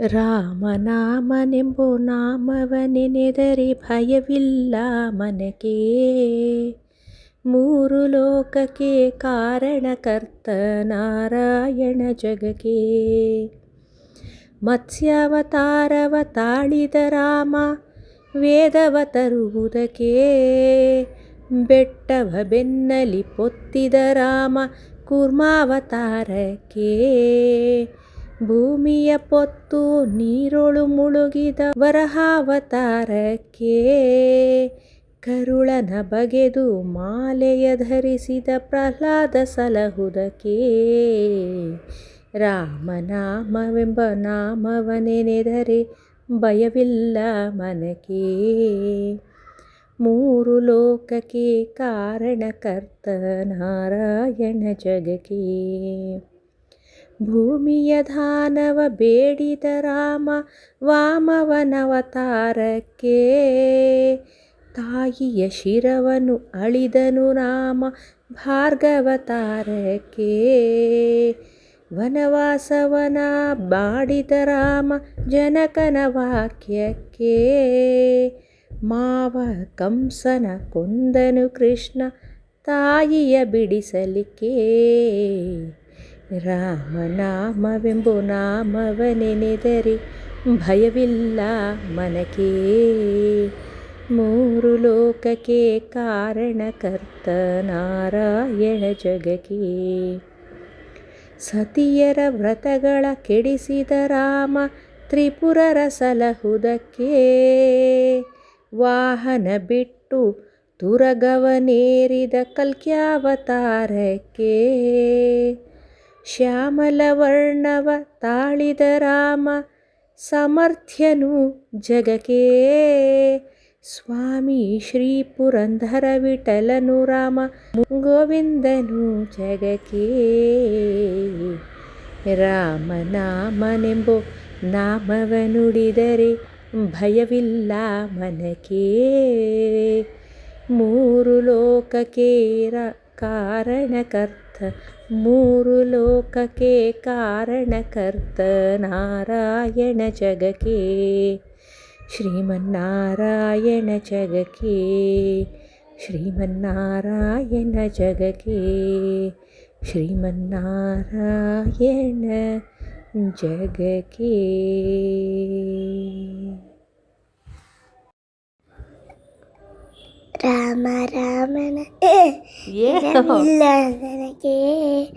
ರಾಮನಾಮನೆಂಬೋ ನಾಮವನೆನೆದರೆ ಭಯವಿಲ್ಲ ಮನಕ್ಕೆ. ಮೂರು ಲೋಕಕ್ಕೆ ಕಾರಣಕರ್ತ ನಾರಾಯಣ ಜಗಕ್ಕೆ. ಮತ್ಸ್ಯಾವತಾರವ ತಾಳಿದ ರಾಮ ವೇದವ ತರುವುದಕ್ಕೆ. ಬೆಟ್ಟವ ಬೆನ್ನಲಿ ಪೊತ್ತಿದ ರಾಮ ಕೂರ್ಮಾವತಾರಕ್ಕೆ. ಭೂಮಿಯ ಪೊತ್ತು ನೀರೊಳು ಮುಳುಗಿದ ವರಹಾವತಾರಕ್ಕೆ. ಕರುಳನ ಬಗೆದು ಮಾಲೆಯ ಧರಿಸಿದ ಪ್ರಹ್ಲಾದ ಸಲಹುದಕ್ಕೆ. ರಾಮನಾಮವೆಂಬ ನಾಮವನೆನೆದರೆ ಭಯವಿಲ್ಲ ಮನಕ್ಕೆ. ಮೂರು ಲೋಕಕ್ಕೆ ಕಾರಣಕರ್ತ ನಾರಾಯಣ ಜಗಕ್ಕೆ. ಭೂಮಿಯ ದಾನವ ಬೇಡಿದ ರಾಮ ವಾಮವನವತಾರಕ್ಕೆ. ತಾಯಿಯ ಶಿರವನ್ನು ಅಳಿದನು ರಾಮ ಭಾರ್ಗವತಾರಕ್ಕೆ. ವನವಾಸವನ ಮಾಡಿದ ರಾಮ ಜನಕನ ವಾಕ್ಯಕ್ಕೆ. ಮಾವ ಕಂಸನ ಕೊಂದನು ಕೃಷ್ಣ ತಾಯಿಯ ಬಿಡಿಸಲಿಕ್ಕೆ. ರಾಮನಾಮವೆಂಬೋ ನಾಮವನೆನೆದರೆ ಭಯವಿಲ್ಲ ಮನಕ್ಕೆ. ಮೂರು ಲೋಕಕ್ಕೆ ಕಾರಣಕರ್ತ ನಾರಾಯಣ ಜಗಕ್ಕೆ. ಸತಿಯರ ವ್ರತಗಳ ಕೆಡಿಸಿದ ರಾಮ ತ್ರಿಪುರರ ಸಲಹುದಕ್ಕೆ. ವಾಹನ ಬಿಟ್ಟು ತುರಗವನೇರಿದ ಕಲ್ಕ್ಯಾವತಾರಕ್ಕೆ. ಶ್ಯಾಮಲ ವರ್ಣವ ತಾಳಿದ ರಾಮ ಸಮರ್ಥ್ಯನು ಜಗಕ್ಕೆ. ಸ್ವಾಮಿ ಶ್ರೀ ಪುರಂದರ ವಿಠಲನು ರಾಮ ಗೋವಿಂದನು ಜಗಕ್ಕೆ. ರಾಮನಾಮನೆಂಬೋ ನಾಮವನುಡಿದರೆ ಭಯವಿಲ್ಲ ಮನಕ್ಕೆ. ಮೂರು ಲೋಕಕ್ಕೆ ಕಾರಣಕರ್ತ ಮೂರು ಲೋಕಕ್ಕೆ ಕಾರಣಕರ್ತ ನಾರಾಯಣ ಜಗಕ್ಕೆ. ಶ್ರೀಮನ್ನಾರಾಯಣ ಜಗಕ್ಕೆ. ಶ್ರೀಮನ್ನಾರಾಯಣ ಜಗಕ್ಕೆ. ಶ್ರೀಮನ್ನಾರಾಯಣ ಜಗಕ್ಕೆ. ರಾಮ ರಾಮನ ಇಲ್ಲ ನನಗೆ.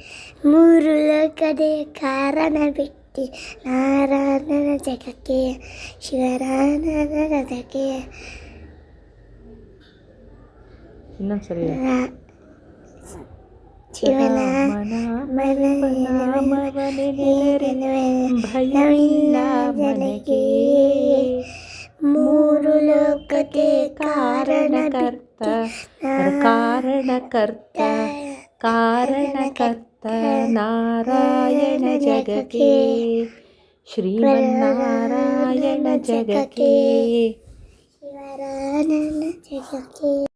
ಮೂರು ಲೋಕದ ಕಾರಣ ಬಿಟ್ಟು ನಾರಾಯಣನ ಜಗಕ್ಕೆ. ಶಿವರಾಮನ ಜಗಕ್ಕೆ. ಇನ್ನೊಂದ್ಸರಿ ಭಯವಿಲ್ಲ ಮನಕ್ಕೆ. ಮೂರು ಲೋಕಕ್ಕೆ ಕಾರಣಕರ್ತ ಕಾರಣಕರ್ತ ಕಾರಣಕರ್ತ ನಾರಾಯಣ ಜಗಕ್ಕೆ. ಶ್ರೀಮನ್ನಾರಾಯಣ ಜಗಕ್ಕೆ. ಶಿವರಾಮನ ಜಗಕ್ಕೆ.